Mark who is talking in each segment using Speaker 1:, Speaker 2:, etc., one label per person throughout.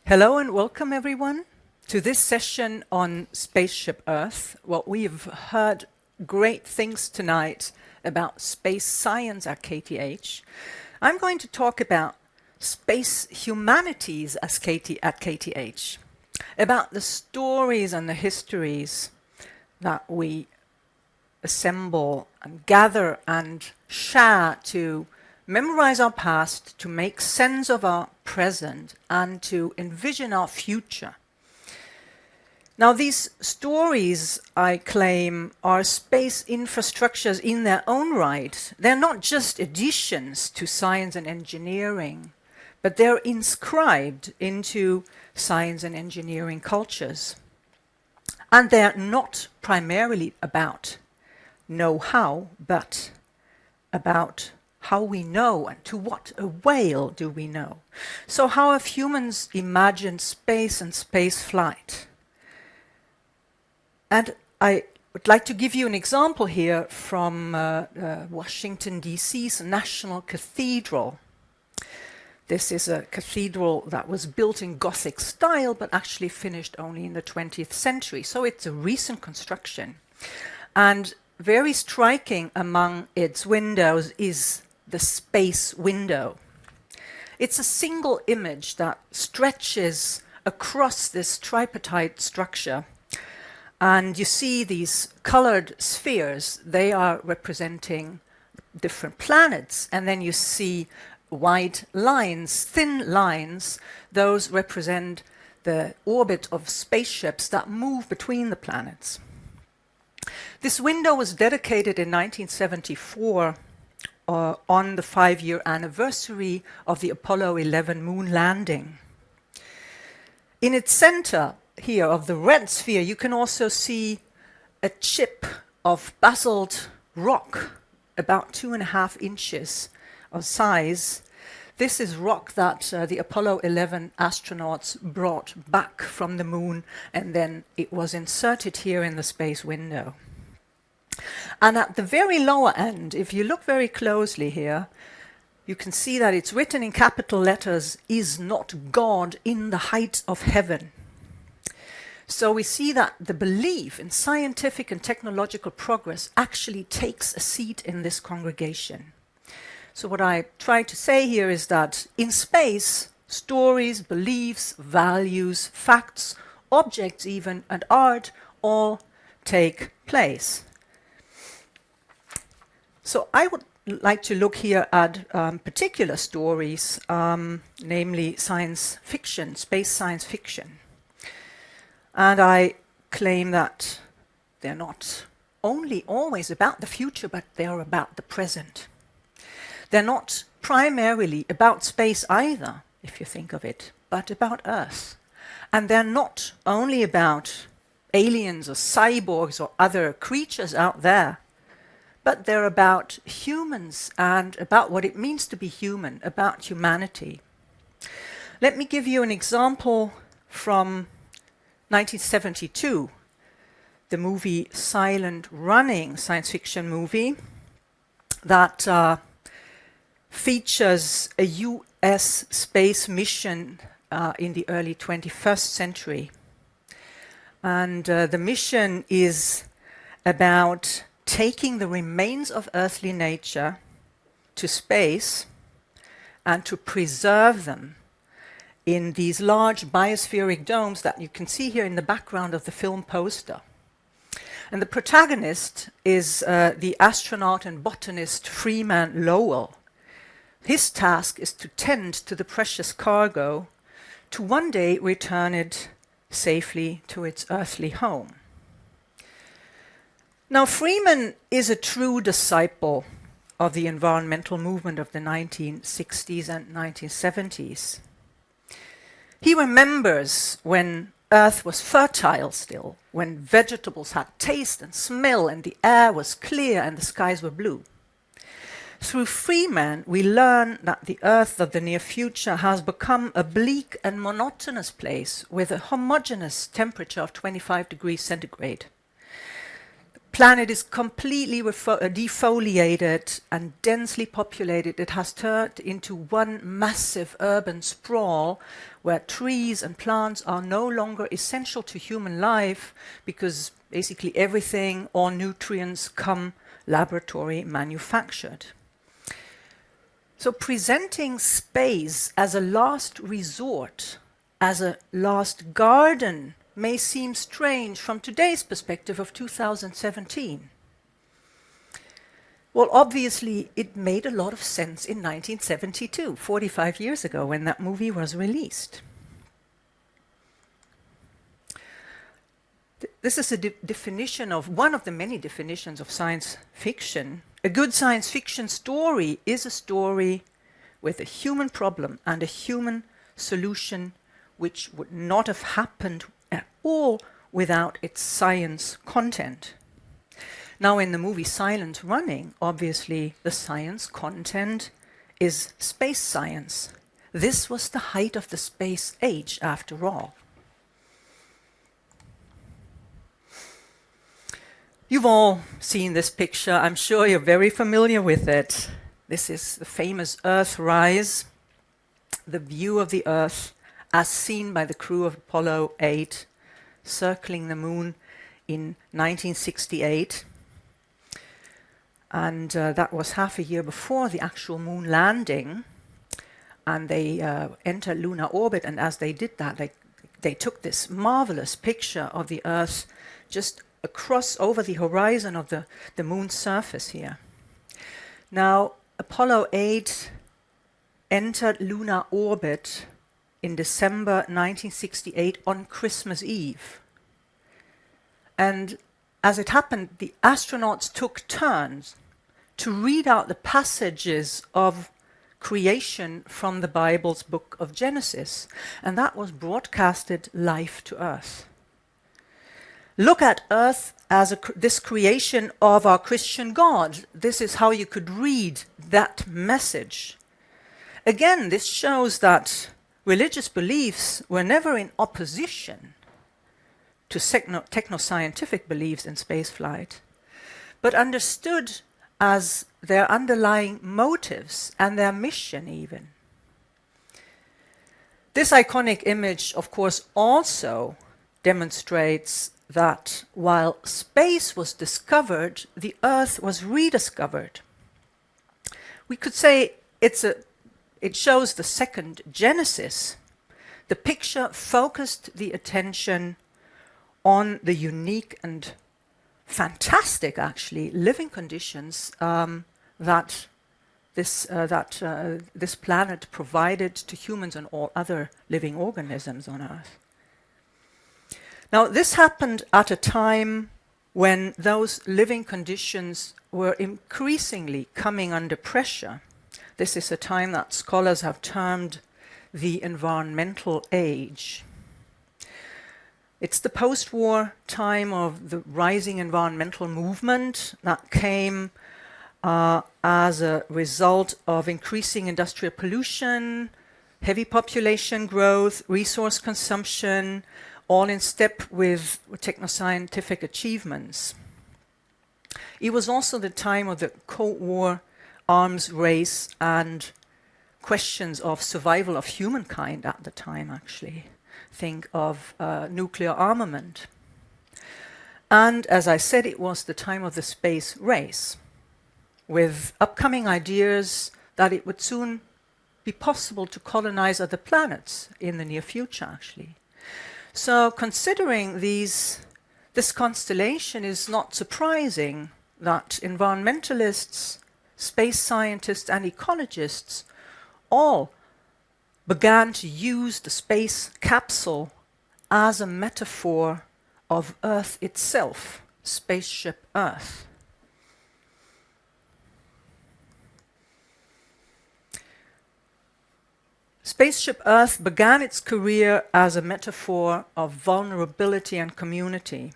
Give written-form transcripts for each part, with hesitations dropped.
Speaker 1: Hello and welcome everyone to this session on Spaceship Earth. Well, we've heard great things tonight about space science at KTH. I'm going to talk about space humanities at KTH, about the stories and the histories that we assemble and gather and share to memorize our past, to make sense of our present, and to envision our future. Now, these stories, I claim, are space infrastructures in their own right. They're not just additions to science and engineering, but they're inscribed into science and engineering cultures. And they're not primarily about know-how, but about how we know and to what avail do we know. So how have humans imagined space and space flight? And I would like to give you an example here from Washington, D.C.'s National Cathedral. This is a cathedral that was built in Gothic style, but actually finished only in the 20th century. So it's a recent construction. And very striking among its windows is the space window. It's a single image that stretches across this tripartite structure. And you see these colored spheres. They are representing different planets. And then you see white lines, thin lines. Those represent the orbit of spaceships that move between the planets. This window was dedicated in 1974 on the 5-year anniversary of the Apollo 11 moon landing. In its center here of the red sphere, you can also see a chip of basalt rock, about 2.5 inches of size. This is rock that the Apollo 11 astronauts brought back from the moon, and then it was inserted here in the space window. And at the very lower end, if you look very closely here, you can see that it's written in capital letters, "Is not God in the height of heaven?" So we see that the belief in scientific and technological progress actually takes a seat in this congregation. So what I try to say here is that in space, stories, beliefs, values, facts, objects even, and art all take place. So I would like to look here at particular stories, namely science fiction, space science fiction. And I claim that they're not only always about the future, but they're about the present. They're not primarily about space either, if you think of it, but about Earth. And they're not only about aliens or cyborgs or other creatures out there, but they're about humans and about what it means to be human, about humanity. Let me give you an example from 1972, the movie Silent Running, science fiction movie, that features a US space mission in the early 21st century. And the mission is about taking the remains of earthly nature to space and to preserve them in these large biospheric domes that you can see here in the background of the film poster. And the protagonist is the astronaut and botanist Freeman. His task is to tend to the precious cargo to one day return it safely to its earthly home. Now, Freeman is a true disciple of the environmental movement of the 1960s and 1970s. He remembers when Earth was fertile still, when vegetables had taste and smell and the air was clear and the skies were blue. Through Freeman, we learn that the Earth of the near future has become a bleak and monotonous place with a homogeneous temperature of 25 degrees centigrade. planet is completely defoliated and densely populated. It has turned into one massive urban sprawl where trees and plants are no longer essential to human life because basically everything, all nutrients, come laboratory manufactured. So presenting space as a last resort, as a last garden, may seem strange from today's perspective of 2017. Well, obviously, it made a lot of sense in 1972, 45 years ago, when that movie was released. This is a definition of one of the many definitions of science fiction. A good science fiction story is a story with a human problem and a human solution which would not have happened at all without its science content. Now, in the movie Silent Running, obviously the science content is space science. This was the height of the space age, after all. You've all seen this picture. I'm sure you're very familiar with it. This is the famous Earthrise, the view of the Earth as seen by the crew of Apollo 8 circling the moon in 1968. And that was half a year before the actual moon landing. And they entered lunar orbit, and as they did that, they took this marvelous picture of the Earth just across over the horizon of the moon's surface here. Now, Apollo 8 entered lunar orbit in December 1968 on Christmas Eve. And as it happened, the astronauts took turns to read out the passages of creation from the Bible's book of Genesis, and that was broadcasted live to Earth. Look at Earth as this creation of our Christian God. This is how you could read that message. Again, this shows that religious beliefs were never in opposition to techno-scientific beliefs in spaceflight, but understood as their underlying motives and their mission even. This iconic image, of course, also demonstrates that while space was discovered, the Earth was rediscovered. We could say it shows the second Genesis. The picture focused the attention on the unique and fantastic, actually, living conditions that this planet provided to humans and all other living organisms on Earth. Now, this happened at a time when those living conditions were increasingly coming under pressure. This is a time that scholars have termed the environmental age. It's the post-war time of the rising environmental movement that came as a result of increasing industrial pollution, heavy population growth, resource consumption, all in step with techno-scientific achievements. It was also the time of the Cold War arms race and questions of survival of humankind at the time, actually. Think of nuclear armament. And as I said, it was the time of the space race, with upcoming ideas that it would soon be possible to colonize other planets in the near future, actually. So considering this constellation, is not surprising that environmentalists, space scientists, and ecologists all began to use the space capsule as a metaphor of Earth itself, Spaceship Earth. Spaceship Earth began its career as a metaphor of vulnerability and community.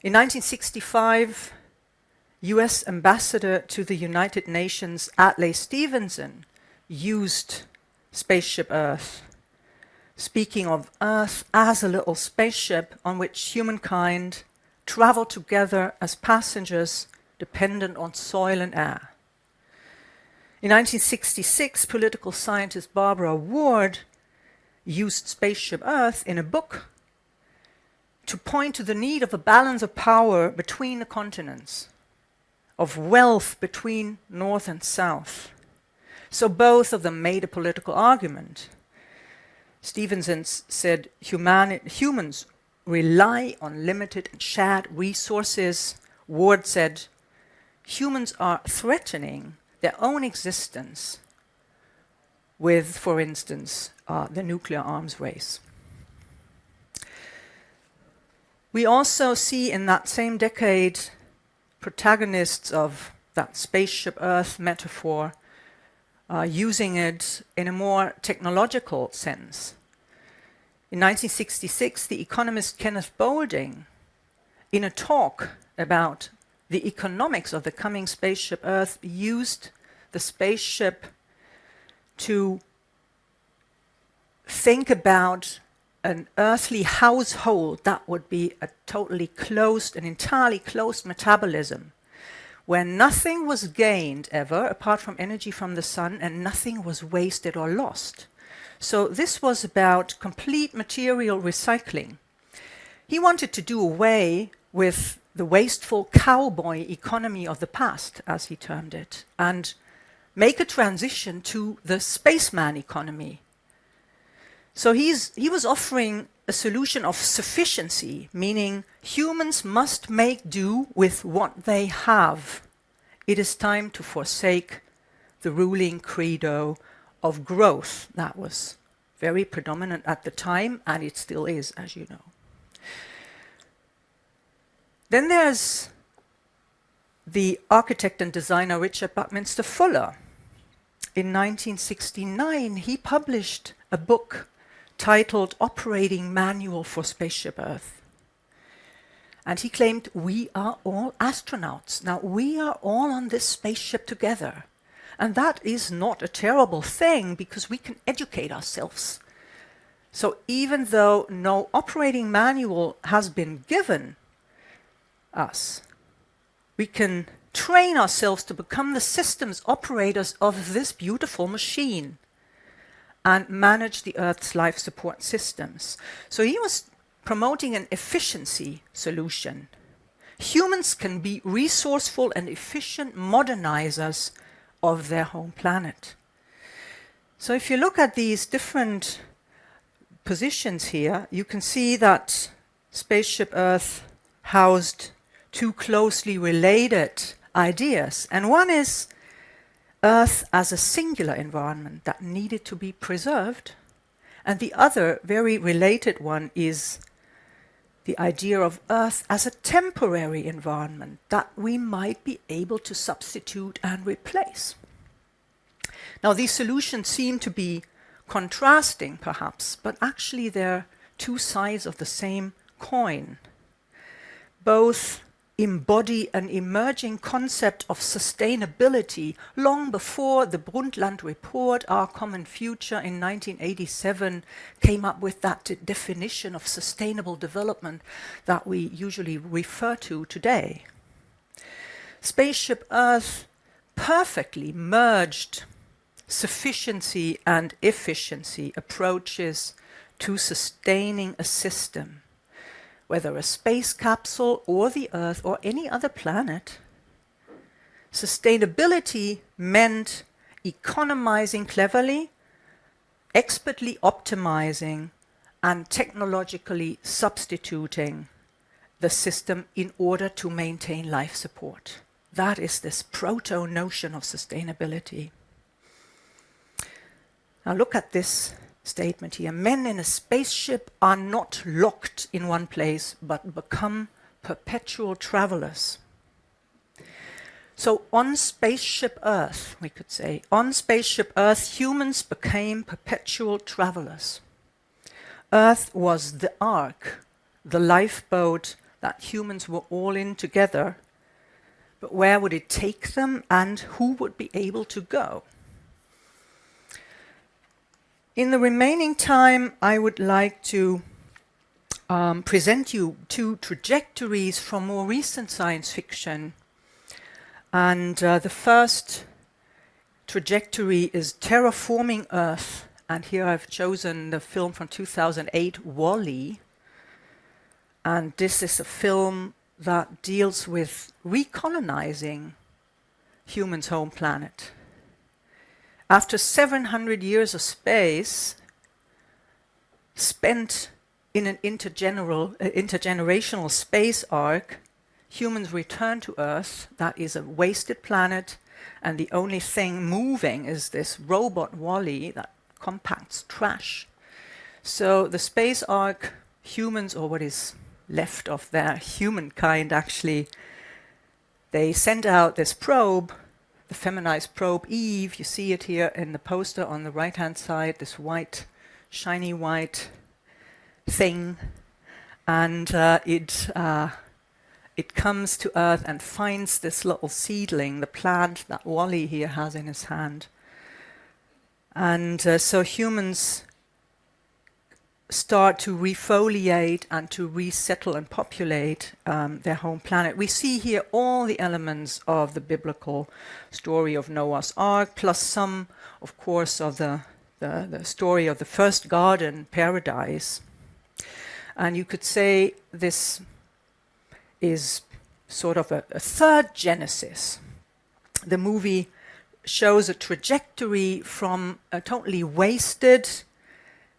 Speaker 1: In 1965, US Ambassador to the United Nations Adlai Stevenson used Spaceship Earth, speaking of Earth as a little spaceship on which humankind travel together as passengers dependent on soil and air. In 1966, political scientist Barbara Ward used Spaceship Earth in a book to point to the need of a balance of power between the continents, of wealth between North and South. So both of them made a political argument. Stevenson said humans rely on limited and shared resources. Ward said humans are threatening their own existence with, for instance, the nuclear arms race. We also see in that same decade protagonists of that Spaceship Earth metaphor using it in a more technological sense. In 1966, the economist Kenneth Boulding, in a talk about the economics of the coming Spaceship Earth, used the spaceship to think about an earthly household that would be a totally closed, an entirely closed metabolism, where nothing was gained ever apart from energy from the sun and nothing was wasted or lost. So this was about complete material recycling. He wanted to do away with the wasteful cowboy economy of the past, as he termed it, and make a transition to the spaceman economy. So he was offering a solution of sufficiency, meaning humans must make do with what they have. It is time to forsake the ruling credo of growth that was very predominant at the time, and it still is, as you know. Then there's the architect and designer Richard Buckminster Fuller. In 1969, he published a book titled Operating Manual for Spaceship Earth. And he claimed, we are all astronauts. Now, we are all on this spaceship together. And that is not a terrible thing because we can educate ourselves. So even though no operating manual has been given us, we can train ourselves to become the systems operators of this beautiful machine and manage the Earth's life support systems. So he was promoting an efficiency solution. Humans can be resourceful and efficient modernizers of their home planet. So if you look at these different positions here, you can see that Spaceship Earth housed two closely related ideas. And one is Earth as a singular environment that needed to be preserved. And the other, very related one, is the idea of Earth as a temporary environment that we might be able to substitute and replace. Now, these solutions seem to be contrasting, perhaps, but actually they're two sides of the same coin. Both embody an emerging concept of sustainability long before the Brundtland Report, Our Common Future, in 1987 came up with that definition of sustainable development that we usually refer to today. Spaceship Earth perfectly merged sufficiency and efficiency approaches to sustaining a system, whether a space capsule or the Earth or any other planet. Sustainability meant economizing cleverly, expertly optimizing, and technologically substituting the system in order to maintain life support. That is this proto-notion of sustainability. Now look at this statement here. Men in a spaceship are not locked in one place, but become perpetual travelers. So on Spaceship Earth, we could say, on Spaceship Earth, humans became perpetual travelers. Earth was the ark, the lifeboat that humans were all in together. But where would it take them, and who would be able to go? In the remaining time, I would like to present you two trajectories from more recent science fiction. And the first trajectory is Terraforming Earth. And here I've chosen the film from 2008, WALL-E. And this is a film that deals with recolonizing humans' home planet. After 700 years of space spent in an intergenerational space arc, humans return to Earth. That is a wasted planet, and the only thing moving is this robot WALL-E that compacts trash. So the space arc, humans, or what is left of their humankind actually, they send out this probe, the feminized probe Eve. You see it here in the poster on the right-hand side, this white, shiny white thing. And it comes to Earth and finds this little seedling, the plant that WALL-E here has in his hand. And so humans start to refoliate and to resettle and populate their home planet. We see here all the elements of the biblical story of Noah's Ark, plus some, of course, of the story of the first garden, paradise. And you could say this is sort of a third Genesis. The movie shows a trajectory from a totally wasted,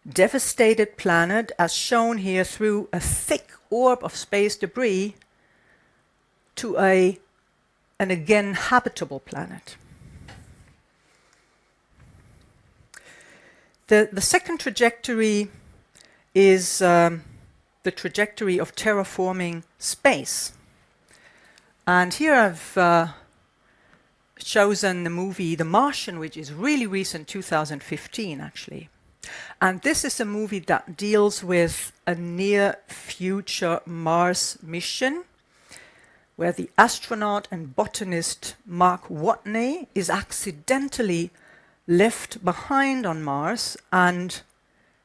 Speaker 1: devastated planet, as shown here through a thick orb of space debris, to an again habitable planet. The second trajectory is the trajectory of terraforming space. And here I've chosen the movie The Martian, which is really recent, 2015 actually. And this is a movie that deals with a near-future Mars mission where the astronaut and botanist Mark Watney is accidentally left behind on Mars and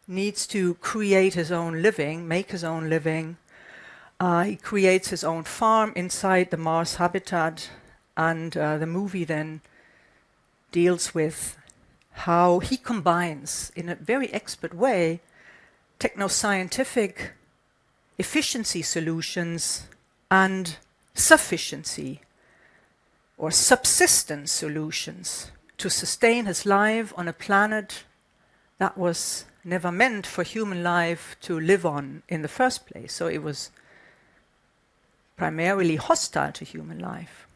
Speaker 1: needs to create his own living, make his own living. He creates his own farm inside the Mars habitat, and the movie then deals with how he combines, in a very expert way, techno-scientific efficiency solutions and sufficiency or subsistence solutions to sustain his life on a planet that was never meant for human life to live on in the first place. So it was primarily hostile to human life.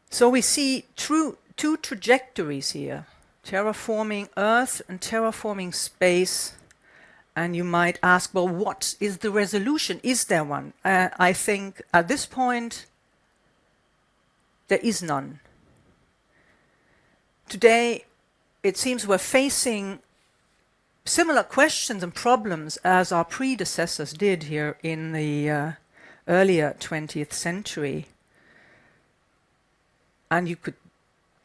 Speaker 1: So we see two trajectories here, terraforming Earth and terraforming space. And you might ask, well, what is the resolution? Is there one? I think at this point, there is none. Today, it seems we're facing similar questions and problems as our predecessors did here in the earlier 20th century. And you can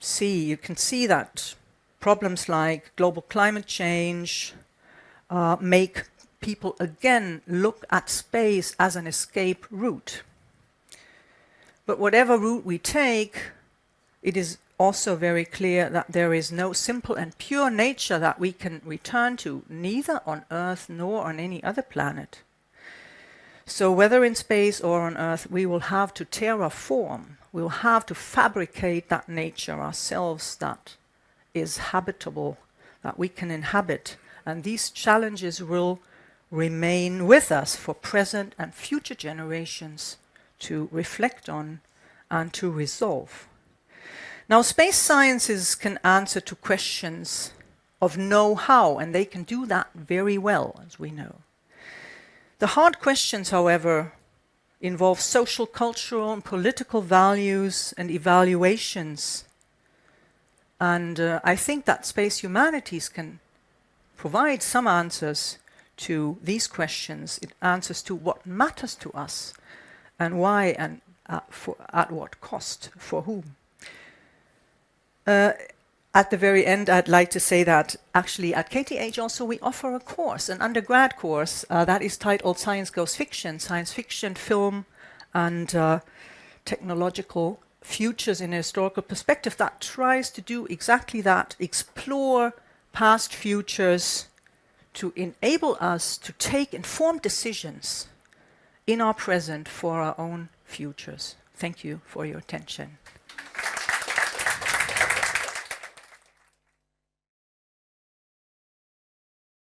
Speaker 1: see that problems like global climate change make people again look at space as an escape route. But whatever route we take, it is also very clear that there is no simple and pure nature that we can return to, neither on Earth nor on any other planet. So whether in space or on Earth, we will have to terraform. We'll have to fabricate that nature ourselves that is habitable, that we can inhabit. And these challenges will remain with us for present and future generations to reflect on and to resolve. Now, space sciences can answer to questions of know-how, and they can do that very well, as we know. The hard questions, however, involve social, cultural, and political values and evaluations. And I think that space humanities can provide some answers to these questions. It answers to what matters to us and why and at what cost, for whom. At the very end, I'd like to say that actually at KTH also we offer a course, an undergrad course, that is titled Science Goes Fiction, Science Fiction, Film and Technological Futures in a Historical Perspective, that tries to do exactly that, explore past futures to enable us to take informed decisions in our present for our own futures. Thank you for your attention.